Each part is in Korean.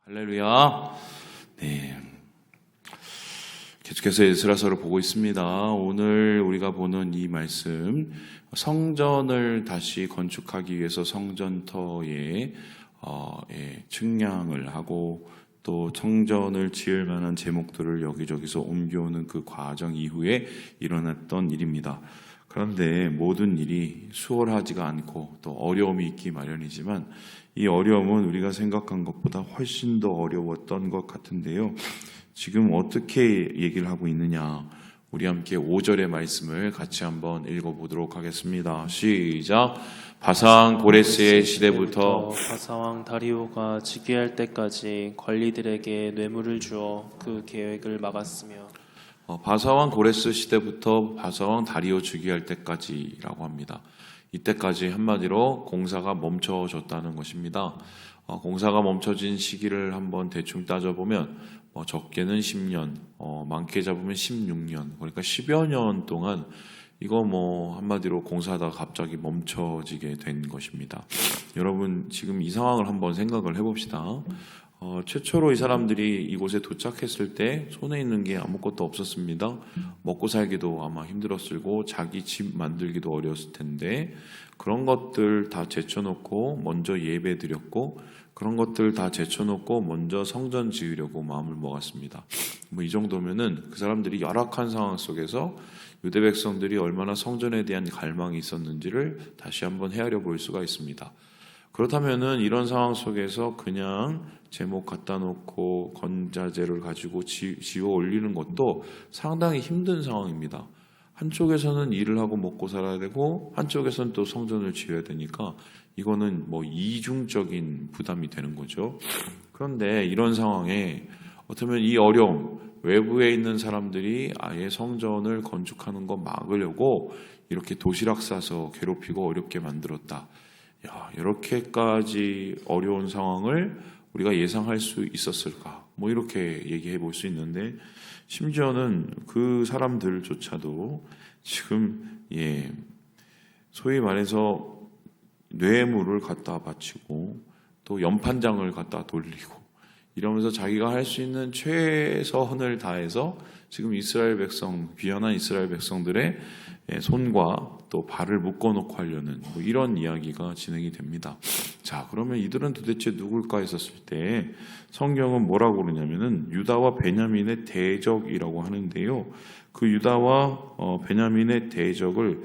할렐루야. 네. 계속해서 에스라서를 보고 있습니다. 오늘 우리가 보는 이 말씀, 성전을 다시 건축하기 위해서 성전터에 측량을 하고 또 성전을 지을 만한 제목들을 여기저기서 옮겨오는 그 과정 이후에 일어났던 일입니다. 그런데 모든 일이 수월하지가 않고 또 어려움이 있기 마련이지만 이 어려움은 우리가 생각한 것보다 훨씬 더 어려웠던 것 같은데요. 지금 어떻게 얘기를 하고 있느냐? 우리 함께 5절의 말씀을 같이 한번 읽어보도록 하겠습니다. 시작! 바산 고레스의 시대부터 바사왕 다리오가 즉위할 때까지 관리들에게 뇌물을 주어 그 계획을 막았으며 바사왕 고레스 시대부터 바사왕 다리오 즉위할 때까지라고 합니다. 이때까지 한마디로 공사가 멈춰졌다는 것입니다. 공사가 멈춰진 시기를 한번 대충 따져보면 적게는 10년, 많게 잡으면 16년, 그러니까 10여 년 동안 이거 한마디로 공사하다가 갑자기 멈춰지게 된 것입니다. 여러분 지금 이 상황을 한번 생각을 해봅시다. 최초로 이 사람들이 이곳에 도착했을 때 손에 있는 게 아무것도 없었습니다. 먹고 살기도 아마 힘들었을 거고 자기 집 만들기도 어려웠을 텐데 그런 것들 다 제쳐놓고 먼저 예배 드렸고 그런 것들 다 제쳐놓고 먼저 성전 지으려고 마음을 먹었습니다. 이 정도면은 그 사람들이 열악한 상황 속에서 유대 백성들이 얼마나 성전에 대한 갈망이 있었는지를 다시 한번 헤아려 볼 수가 있습니다. 그렇다면은 이런 상황 속에서 그냥 제목 갖다 놓고 건자재를 가지고 지어 올리는 것도 상당히 힘든 상황입니다. 한쪽에서는 일을 하고 먹고 살아야 되고 한쪽에서는 또 성전을 지어야 되니까 이거는 이중적인 부담이 되는 거죠. 그런데 이런 상황에 어쩌면 이 어려움, 외부에 있는 사람들이 아예 성전을 건축하는 거 막으려고 이렇게 도시락 싸서 괴롭히고 어렵게 만들었다. 이렇게까지 어려운 상황을 우리가 예상할 수 있었을까? 이렇게 얘기해 볼 수 있는데 심지어는 그 사람들조차도 지금 소위 말해서 뇌물을 갖다 바치고 또 연판장을 갖다 돌리고 이러면서 자기가 할 수 있는 최선을 다해서 지금 이스라엘 백성, 귀환한 이스라엘 백성들의 손과 또 발을 묶어놓고 하려는 이런 이야기가 진행이 됩니다. 자, 그러면 이들은 도대체 누굴까 했었을 때 성경은 뭐라고 그러냐면은 유다와 베냐민의 대적이라고 하는데요. 그 유다와 베냐민의 대적을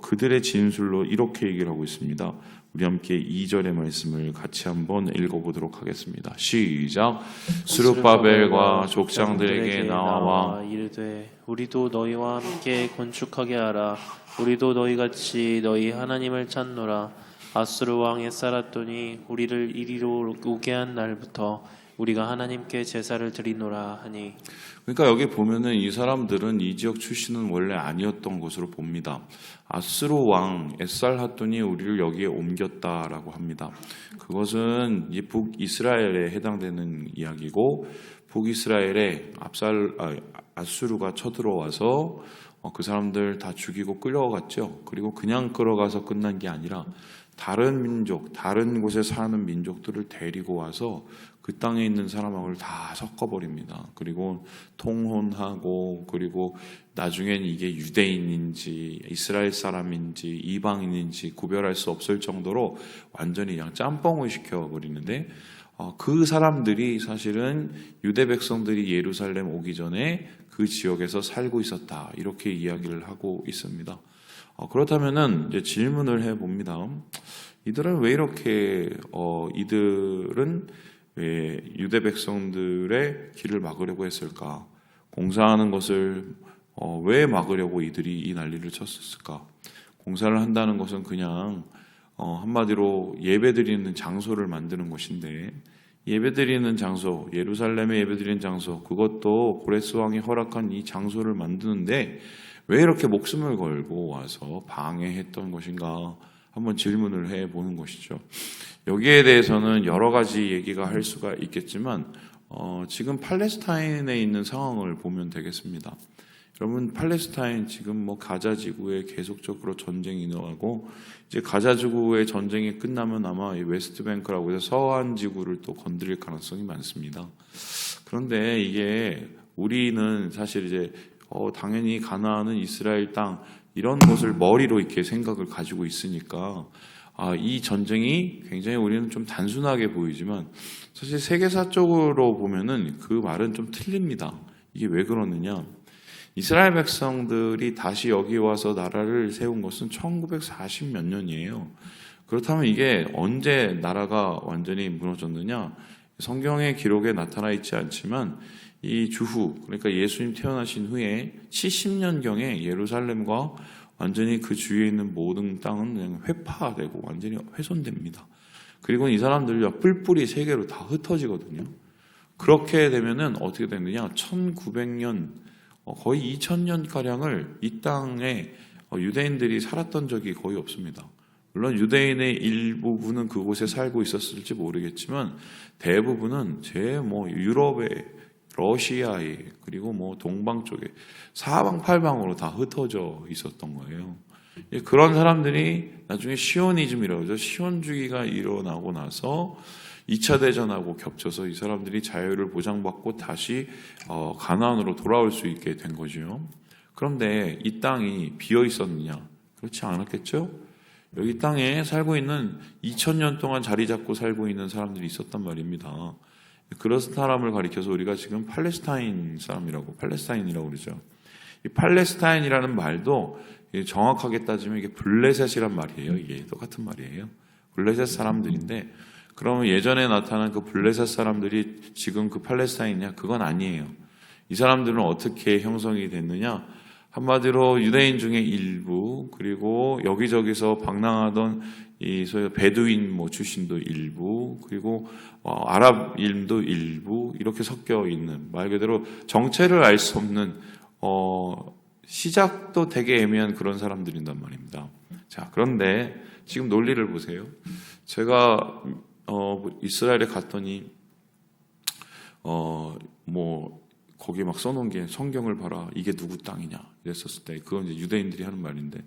그들의 진술로 이렇게 얘기를 하고 있습니다. 우리 함께 2절의 말씀을 같이 한번 읽어보도록 하겠습니다. 시작! 스룹바벨과 족장들에게 나와 이르되 우리도 너희와 함께 건축하게 하라. 우리도 너희같이 너희 하나님을 찾노라. 아수르 왕에 살았더니 우리를 이리로 오게 한 날부터 우리가 하나님께 제사를 드리노라 하니. 그러니까 여기 보면은 이 사람들은 이 지역 출신은 원래 아니었던 것으로 봅니다. 아수르 왕 에살핫돈이 우리를 여기에 옮겼다라고 합니다. 그것은 이 북이스라엘에 해당되는 이야기고 북이스라엘에 아수르가 쳐들어와서 그 사람들 다 죽이고 끌어갔죠. 그리고 그냥 끌어가서 끝난 게 아니라 다른 민족, 다른 곳에 사는 민족들을 데리고 와서 그 땅에 있는 사람하고 다 섞어버립니다. 그리고 통혼하고 그리고 나중엔 이게 유대인인지 이스라엘 사람인지 이방인인지 구별할 수 없을 정도로 완전히 그냥 짬뽕을 시켜버리는데 그 사람들이 사실은 유대 백성들이 예루살렘 오기 전에 그 지역에서 살고 있었다. 이렇게 이야기를 하고 있습니다. 그렇다면은 이제 질문을 해봅니다. 이들은 왜 이렇게 이들은 왜 유대 백성들의 길을 막으려고 했을까? 공사하는 것을 왜 막으려고 이들이 이 난리를 쳤을까? 공사를 한다는 것은 그냥 한마디로 예배드리는 장소를 만드는 것인데 예배드리는 장소, 예루살렘에 예배드리는 장소, 그것도 고레스 왕이 허락한 이 장소를 만드는데 왜 이렇게 목숨을 걸고 와서 방해했던 것인가 한번 질문을 해보는 것이죠. 여기에 대해서는 여러 가지 얘기가 할 수가 있겠지만 지금 팔레스타인에 있는 상황을 보면 되겠습니다. 여러분 팔레스타인 지금 뭐 가자 지구에 계속적으로 전쟁이 일어나고 이제 가자 지구의 전쟁이 끝나면 아마 이 웨스트뱅크라고 해서 서한 지구를 또 건드릴 가능성이 많습니다. 그런데 이게 우리는 사실 이제 당연히 가나안은 이스라엘 땅 이런 것을 머리로 이렇게 생각을 가지고 있으니까 이 전쟁이 굉장히 우리는 좀 단순하게 보이지만 사실 세계사적으로 보면은 그 말은 좀 틀립니다. 이게 왜 그러느냐? 이스라엘 백성들이 다시 여기 와서 나라를 세운 것은 1940 몇 년이에요. 그렇다면 이게 언제 나라가 완전히 무너졌느냐? 성경의 기록에 나타나 있지 않지만 이 주후, 그러니까 예수님 태어나신 후에 70년경에 예루살렘과 완전히 그 주위에 있는 모든 땅은 그냥 회파되고 완전히 훼손됩니다. 그리고 이 사람들이 뿔뿔이 세계로 다 흩어지거든요. 그렇게 되면은 어떻게 되느냐? 1900년 거의 2000년가량을 이 땅에 유대인들이 살았던 적이 거의 없습니다. 물론 유대인의 일부분은 그곳에 살고 있었을지 모르겠지만 대부분은 유럽에, 러시아에, 그리고 동방 쪽에 사방팔방으로 다 흩어져 있었던 거예요. 그런 사람들이 나중에 시오니즘이라고 하죠. 시온주의가 일어나고 나서 2차 대전하고 겹쳐서 이 사람들이 자유를 보장받고 다시 가나안으로 돌아올 수 있게 된 거죠. 그런데 이 땅이 비어 있었느냐? 그렇지 않았겠죠? 여기 땅에 살고 있는 2000년 동안 자리 잡고 살고 있는 사람들이 있었단 말입니다. 그런 사람을 가리켜서 우리가 지금 팔레스타인이라고 그러죠. 이 팔레스타인이라는 말도 정확하게 따지면 이게 블레셋이란 말이에요. 이게 똑같은 말이에요. 블레셋 사람들인데 그러면 예전에 나타난 그 블레셋 사람들이 지금 그 팔레스타인이냐? 그건 아니에요. 이 사람들은 어떻게 형성이 됐느냐? 한마디로 유대인 중에 일부, 그리고 여기저기서 방랑하던 이 소위 베두인 출신도 일부, 그리고 아랍인도 일부, 이렇게 섞여 있는, 말 그대로 정체를 알 수 없는 시작도 되게 애매한 그런 사람들인단 말입니다. 자, 그런데 지금 논리를 보세요. 제가 이스라엘에 갔더니 거기에 막 써놓은 게 성경을 봐라, 이게 누구 땅이냐 이랬었을 때, 그건 이제 유대인들이 하는 말인데,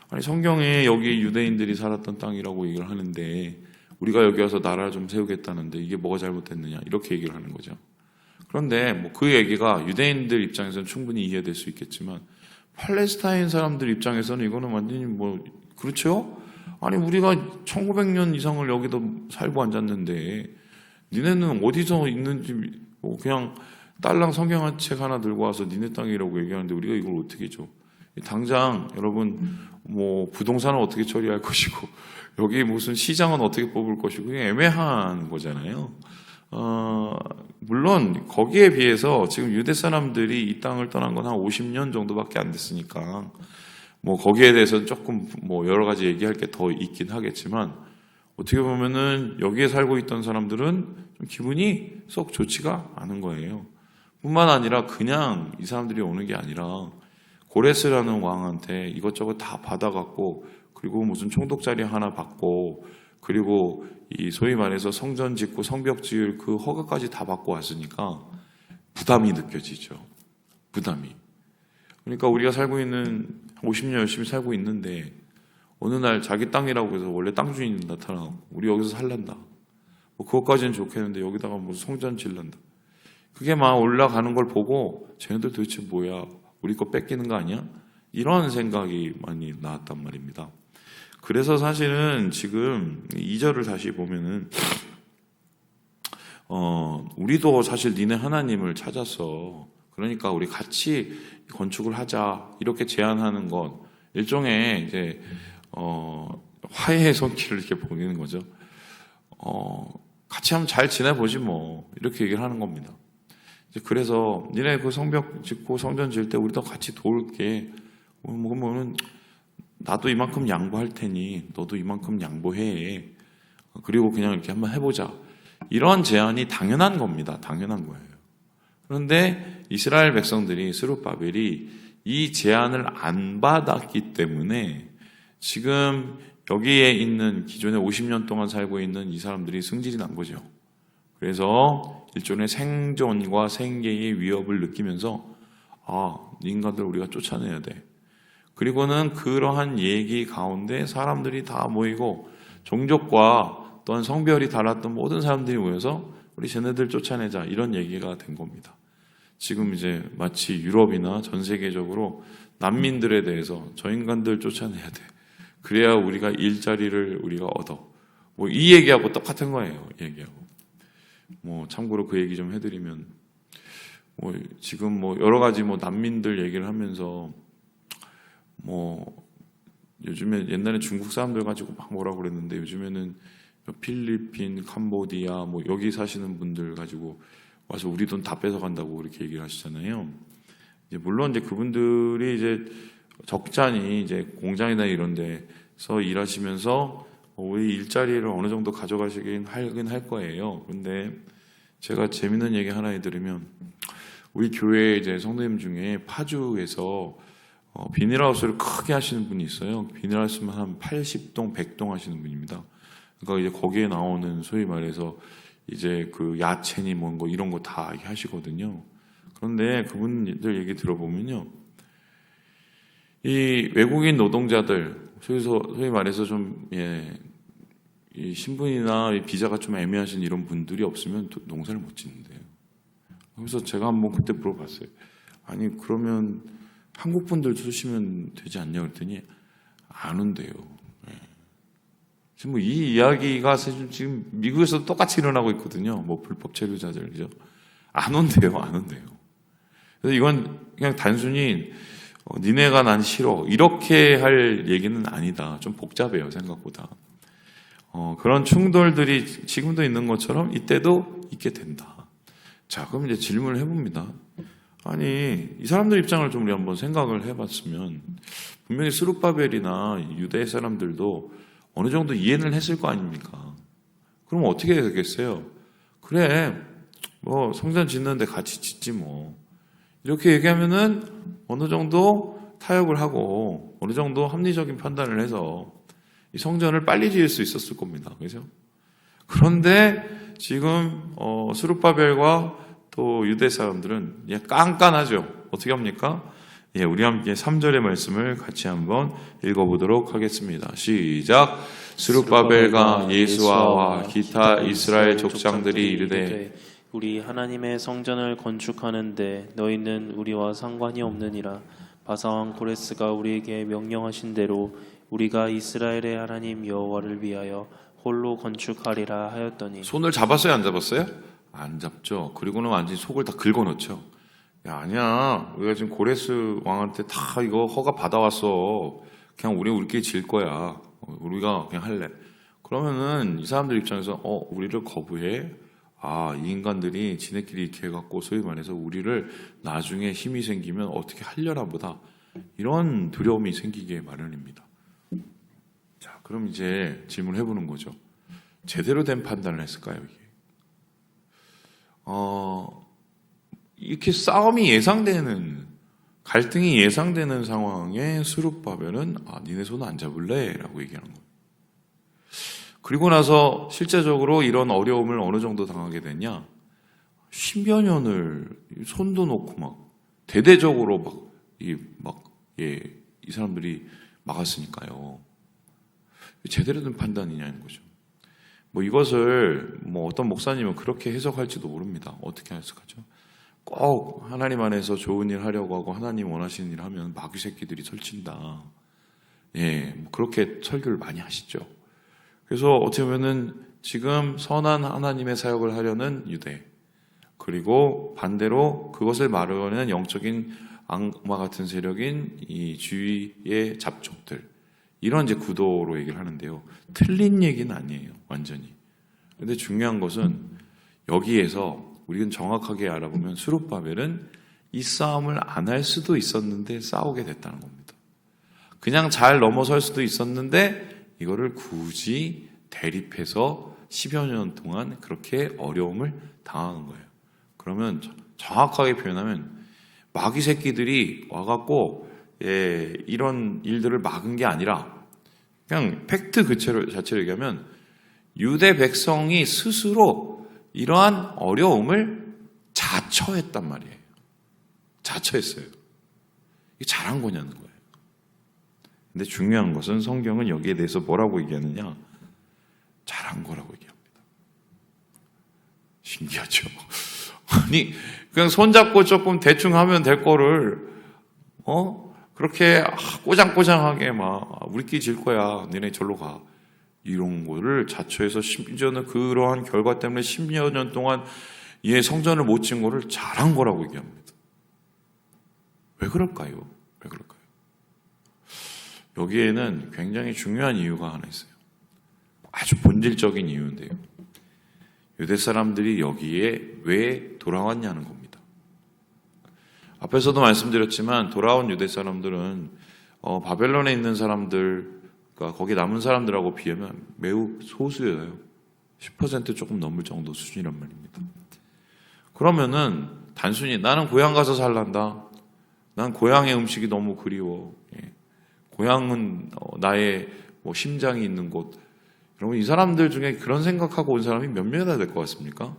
아니 성경에 여기 유대인들이 살았던 땅이라고 얘기를 하는데 우리가 여기 와서 나라를 좀 세우겠다는데 이게 뭐가 잘못됐느냐 이렇게 얘기를 하는 거죠. 그런데 그 얘기가 유대인들 입장에서는 충분히 이해될 수 있겠지만 팔레스타인 사람들 입장에서는 이거는 완전히 그렇죠? 아니 우리가 1900년 이상을 여기도 살고 앉았는데 니네는 어디서 있는지 그냥 딸랑 성경 한 책 하나 들고 와서 니네 땅이라고 얘기하는데 우리가 이걸 어떻게 줘? 당장 여러분 부동산은 어떻게 처리할 것이고 여기 무슨 시장은 어떻게 뽑을 것이고 그냥 애매한 거잖아요. 물론 거기에 비해서 지금 유대 사람들이 이 땅을 떠난 건 한 50년 정도밖에 안 됐으니까 거기에 대해서는 조금 여러 가지 얘기할 게 더 있긴 하겠지만 어떻게 보면은 여기에 살고 있던 사람들은 좀 기분이 썩 좋지가 않은 거예요. 뿐만 아니라 그냥 이 사람들이 오는 게 아니라 고레스라는 왕한테 이것저것 다 받아갖고 그리고 무슨 총독자리 하나 받고 그리고 이 소위 말해서 성전 짓고 성벽 지을 그 허가까지 다 받고 왔으니까 부담이 느껴지죠. 부담이. 그러니까 우리가 살고 있는 50년 열심히 살고 있는데 어느 날 자기 땅이라고 해서 원래 땅 주인이 나타나고 우리 여기서 살란다. 그것까지는 좋겠는데 여기다가 무슨 성전 질란다. 그게 막 올라가는 걸 보고 쟤네들 도대체 뭐야? 우리 거 뺏기는 거 아니야? 이런 생각이 많이 나왔단 말입니다. 그래서 사실은 지금 2절을 다시 보면은 우리도 사실 니네 하나님을 찾아서 그러니까 우리 같이 건축을 하자 이렇게 제안하는 것 일종의 이제 화해의 손길을 이렇게 보이는 거죠. 같이 한번 잘 지내보지 이렇게 얘기를 하는 겁니다. 그래서 니네 그 성벽 짓고 성전 지을 때 우리도 같이 도울게. 나도 이만큼 양보할 테니 너도 이만큼 양보해. 그리고 그냥 이렇게 한번 해보자. 이런 제안이 당연한 겁니다. 당연한 거예요. 그런데 이스라엘 백성들이 스룹바벨이 이 제안을 안 받았기 때문에 지금 여기에 있는 기존에 50년 동안 살고 있는 이 사람들이 승질이 난 거죠. 그래서 일종의 생존과 생계의 위협을 느끼면서 이 인간들 우리가 쫓아내야 돼. 그리고는 그러한 얘기 가운데 사람들이 다 모이고 종족과 또한 성별이 달랐던 모든 사람들이 모여서 우리 쟤네들 쫓아내자, 이런 얘기가 된 겁니다. 지금 이제 마치 유럽이나 전 세계적으로 난민들에 대해서 저 인간들 쫓아내야 돼. 그래야 우리가 일자리를 우리가 얻어. 뭐 이 얘기하고 똑같은 거예요. 얘기하고. 뭐 참고로 그 얘기 좀 해드리면, 뭐 지금 뭐 여러 가지 뭐 난민들 얘기를 하면서 뭐 요즘에 옛날에 중국 사람들 가지고 막 뭐라고 그랬는데 요즘에는 필리핀, 캄보디아 뭐 여기 사시는 분들 가지고 와서 우리 돈 다 뺏어간다고 그렇게 얘기를 하시잖아요. 이제 물론 이제 그분들이 이제 적잖이 이제 공장이나 이런 데서 일하시면서 우리 일자리를 어느 정도 가져가시긴 할 거예요. 근데 제가 재밌는 얘기 하나 해드리면, 우리 교회 이제 성도님 중에 파주에서 비닐하우스를 크게 하시는 분이 있어요. 비닐하우스만 한 80동, 100동 하시는 분입니다. 그러니까 이제 거기에 나오는 소위 말해서 이제 그 야채니 뭔 이런 거 다 하시거든요. 그런데 그분들 얘기 들어보면요, 이 외국인 노동자들, 소위 말해서 좀, 이 신분이나 이 비자가 좀 애매하신 이런 분들이 없으면 농사를 못 짓는데요. 그래서 제가 한번 그때 물어봤어요. 아니, 그러면 한국 분들 쓰시면 되지 않냐 그랬더니 안 온대요. 지금 뭐 이 이야기가 사실 지금 미국에서 똑같이 일어나고 있거든요. 뭐 불법 체류자들이죠. 안 온대요. 그래서 이건 그냥 단순히 니네가 난 싫어 이렇게 할 얘기는 아니다. 좀 복잡해요, 생각보다. 그런 충돌들이 지금도 있는 것처럼 이때도 있게 된다. 자, 그럼 이제 질문을 해봅니다. 아니, 이 사람들 입장을 좀 우리 한번 생각을 해봤으면, 분명히 스룹바벨이나 유대 사람들도 어느 정도 이해는 했을 거 아닙니까? 그럼 어떻게 되겠어요? 그래, 뭐 성전 짓는데 같이 짓지 뭐. 이렇게 얘기하면은 어느 정도 타협을 하고 어느 정도 합리적인 판단을 해서 이 성전을 빨리 지을 수 있었을 겁니다. 그죠? 그런데 지금 스룹바벨과 또 유대 사람들은 깐깐하죠. 어떻게 합니까? 우리 함께 3절의 말씀을 같이 한번 읽어보도록 하겠습니다. 시작. 스룹바벨과 예수아와 기타 이스라엘 족장들이 이르되 우리 하나님의 성전을 건축하는데 너희는 우리와 상관이 없느니라. 바사왕 고레스가 우리에게 명령하신 대로 우리가 이스라엘의 하나님 여호와를 위하여 홀로 건축하리라 하였더니. 손을 잡았어요, 안 잡았어요? 안 잡죠. 그리고는 완전히 속을 다 긁어놓죠. 야, 아니야. 우리가 지금 고레스 왕한테 다 이거 허가 받아왔어. 그냥 우리끼리 질 거야. 우리가 그냥 할래. 그러면은 이 사람들 입장에서 우리를 거부해. 이 인간들이 지네끼리 이렇게 해갖고 소위 말해서 우리를 나중에 힘이 생기면 어떻게 하려나 보다. 이런 두려움이 생기게 마련입니다. 자, 그럼 이제 질문해보는 거죠. 제대로 된 판단을 했을까요, 이게? 이렇게 싸움이 예상되는, 갈등이 예상되는 상황에 스룹바벨은 니네 손 안 잡을래? 라고 얘기하는 거예요. 그리고 나서 실제적으로 이런 어려움을 어느 정도 당하게 됐냐? 10여 년을 손도 놓고 막 대대적으로 이 사람들이 막았으니까요. 제대로 된 판단이냐는 거죠. 뭐 이것을 뭐 어떤 목사님은 그렇게 해석할지도 모릅니다. 어떻게 해석하죠? 꼭 하나님 안에서 좋은 일 하려고 하고 하나님 원하시는 일 하면 마귀 새끼들이 설친다. 뭐 그렇게 설교를 많이 하시죠. 그래서 어떻게 보면은 지금 선한 하나님의 사역을 하려는 유대, 그리고 반대로 그것을 막으려는 영적인 악마 같은 세력인 이 주위의 잡종들, 이런 이제 구도로 얘기를 하는데요. 틀린 얘기는 아니에요, 완전히. 근데 중요한 것은 여기에서 우리는 정확하게 알아보면 스룹바벨은 이 싸움을 안 할 수도 있었는데 싸우게 됐다는 겁니다. 그냥 잘 넘어설 수도 있었는데 이거를 굳이 대립해서 10여 년 동안 그렇게 어려움을 당한 거예요. 그러면 정확하게 표현하면 마귀 새끼들이 와갖고 이런 일들을 막은 게 아니라 그냥 팩트 그 자체로 얘기하면 유대 백성이 스스로 이러한 어려움을 자처했단 말이에요. 자처했어요. 이게 잘한 거냐는 거예요. 근데 중요한 것은 성경은 여기에 대해서 뭐라고 얘기하느냐? 잘한 거라고 얘기합니다. 신기하죠? 아니, 그냥 손잡고 조금 대충 하면 될 거를, 그렇게 꼬장꼬장하게 우리끼리 질 거야. 너네 절로 가. 이런 거를 자처해서 심지어는 그러한 결과 때문에 10여 년 동안 얘 성전을 못 진 거를 잘한 거라고 얘기합니다. 왜 그럴까요? 왜 그럴까요? 여기에는 굉장히 중요한 이유가 하나 있어요. 아주 본질적인 이유인데요. 유대 사람들이 여기에 왜 돌아왔냐는 겁니다. 앞에서도 말씀드렸지만 돌아온 유대 사람들은 바벨론에 있는 사람들과 거기 남은 사람들하고 비하면 매우 소수예요. 10% 조금 넘을 정도 수준이란 말입니다. 그러면은 단순히 나는 고향 가서 살란다. 난 고향의 음식이 너무 그리워. 고향은 나의 심장이 있는 곳. 여러분, 이 사람들 중에 그런 생각하고 온 사람이 몇 명이나 될 것 같습니까?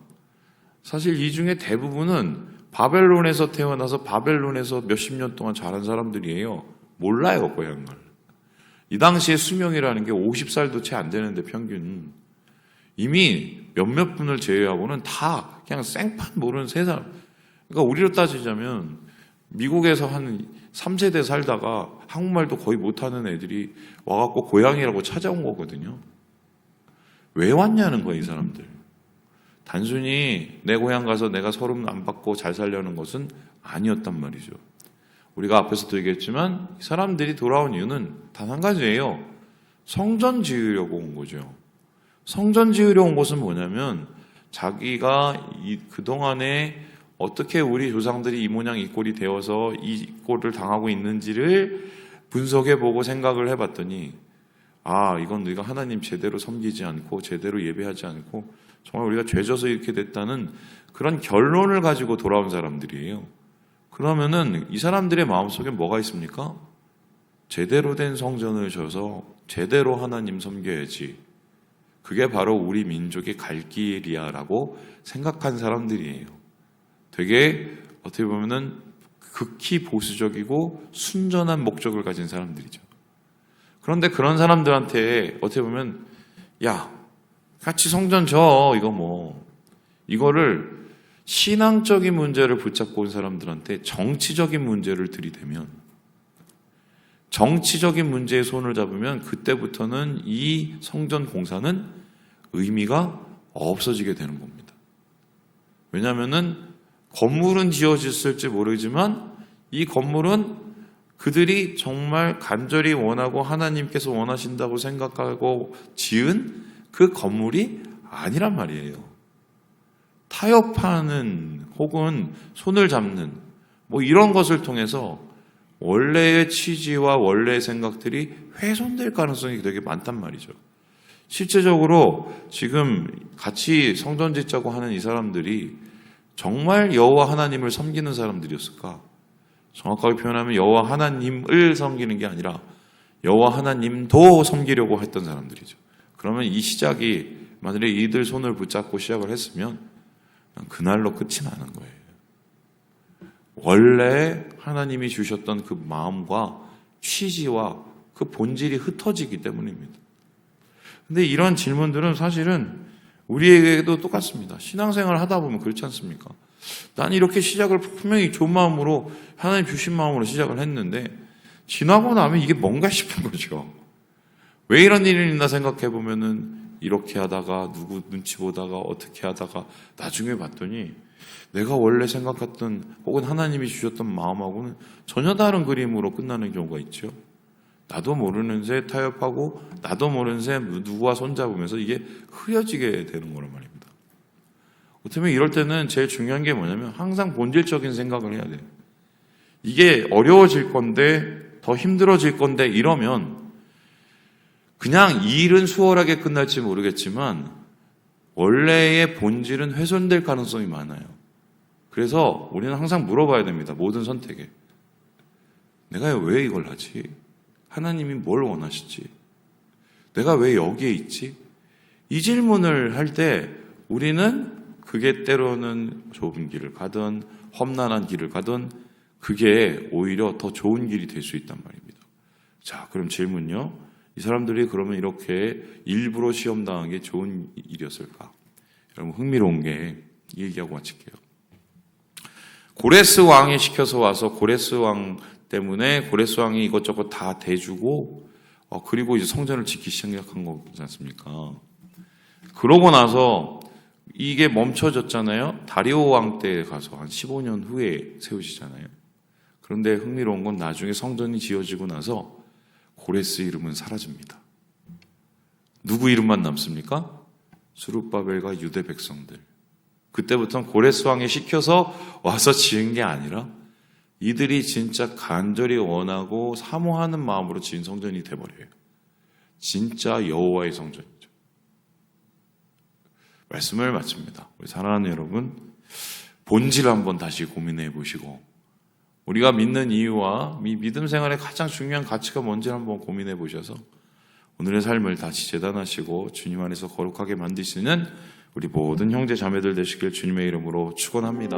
사실 이 중에 대부분은 바벨론에서 태어나서 바벨론에서 몇십 년 동안 자란 사람들이에요. 몰라요, 고향을. 이 당시에 수명이라는 게 50살도 채 안 되는데 평균. 이미 몇몇 분을 제외하고는 다 그냥 생판 모르는 세 사람. 그러니까 우리로 따지자면 미국에서 한 3세대 살다가 한국말도 거의 못하는 애들이 와갖고 고향이라고 찾아온 거거든요. 왜 왔냐는 거예요, 이 사람들. 단순히 내 고향 가서 내가 서름 안 받고 잘 살려는 것은 아니었단 말이죠. 우리가 앞에서도 얘기했지만 이 사람들이 돌아온 이유는 단 한 가지예요. 성전 지으려고 온 거죠. 성전 지으려고 온 것은 뭐냐면 자기가 그동안에 어떻게 우리 조상들이 이 모양 이 꼴이 되어서 이 꼴을 당하고 있는지를 분석해보고 생각을 해봤더니 이건 우리가 하나님 제대로 섬기지 않고 제대로 예배하지 않고 정말 우리가 죄져서 이렇게 됐다는 그런 결론을 가지고 돌아온 사람들이에요. 그러면은 이 사람들의 마음속에 뭐가 있습니까? 제대로 된 성전을 져서 제대로 하나님 섬겨야지. 그게 바로 우리 민족의 갈 길이야라고 생각한 사람들이에요. 되게 어떻게 보면은 극히 보수적이고 순전한 목적을 가진 사람들이죠. 그런데 그런 사람들한테 어떻게 보면 같이 성전 져 이거를 신앙적인 문제를 붙잡고 온 사람들한테 정치적인 문제를 들이대면 정치적인 문제에 손을 잡으면 그때부터는 이 성전 공사는 의미가 없어지게 되는 겁니다. 왜냐하면은 건물은 지어졌을지 모르지만 이 건물은 그들이 정말 간절히 원하고 하나님께서 원하신다고 생각하고 지은 그 건물이 아니란 말이에요. 타협하는 혹은 손을 잡는 이런 것을 통해서 원래의 취지와 원래의 생각들이 훼손될 가능성이 되게 많단 말이죠. 실제적으로 지금 같이 성전 짓자고 하는 이 사람들이 정말 여호와 하나님을 섬기는 사람들이었을까? 정확하게 표현하면 여호와 하나님을 섬기는 게 아니라 여호와 하나님도 섬기려고 했던 사람들이죠. 그러면 이 시작이 만일에 이들 손을 붙잡고 시작을 했으면 그날로 끝이 나는 거예요. 원래 하나님이 주셨던 그 마음과 취지와 그 본질이 흩어지기 때문입니다. 근데 이런 질문들은 사실은 우리에게도 똑같습니다. 신앙생활을 하다 보면 그렇지 않습니까? 난 이렇게 시작을 분명히 좋은 마음으로 하나님 주신 마음으로 시작을 했는데 지나고 나면 이게 뭔가 싶은 거죠. 왜 이런 일이 있나 생각해 보면은 이렇게 하다가 누구 눈치 보다가 어떻게 하다가 나중에 봤더니 내가 원래 생각했던 혹은 하나님이 주셨던 마음하고는 전혀 다른 그림으로 끝나는 경우가 있죠. 나도 모르는 새 타협하고 나도 모르는 새 누구와 손잡으면서 이게 흐려지게 되는 거란 말입니다. 어떻게 보면 이럴 때는 제일 중요한 게 뭐냐면 항상 본질적인 생각을 해야 돼요. 이게 어려워질 건데 더 힘들어질 건데 이러면 그냥 이 일은 수월하게 끝날지 모르겠지만 원래의 본질은 훼손될 가능성이 많아요. 그래서 우리는 항상 물어봐야 됩니다. 모든 선택에. 내가 왜 이걸 하지? 하나님이 뭘 원하시지? 내가 왜 여기에 있지? 이 질문을 할 때 우리는 그게 때로는 좁은 길을 가든 험난한 길을 가든 그게 오히려 더 좋은 길이 될 수 있단 말입니다. 자, 그럼 질문요. 이 사람들이 그러면 이렇게 일부러 시험 당한 게 좋은 일이었을까? 여러분 흥미로운 게 이 얘기하고 마칠게요. 고레스 왕이 시켜서 와서 고레스 왕 때문에 고레스 왕이 이것저것 다 대주고 그리고 이제 성전을 짓기 시작한 거지 않습니까? 그러고 나서 이게 멈춰졌잖아요. 다리오 왕 때 가서 한 15년 후에 세우시잖아요. 그런데 흥미로운 건 나중에 성전이 지어지고 나서 고레스 이름은 사라집니다. 누구 이름만 남습니까? 스룹바벨과 유대 백성들. 그때부터는 고레스 왕이 시켜서 와서 지은 게 아니라 이들이 진짜 간절히 원하고 사모하는 마음으로 지은 성전이 돼버려요. 진짜 여호와의 성전이죠. 말씀을 마칩니다. 우리 사랑하는 여러분, 본질을 한번 다시 고민해 보시고 우리가 믿는 이유와 믿음 생활의 가장 중요한 가치가 뭔지를 한번 고민해 보셔서 오늘의 삶을 다시 재단하시고 주님 안에서 거룩하게 만드시는 우리 모든 형제 자매들 되시길 주님의 이름으로 축원합니다.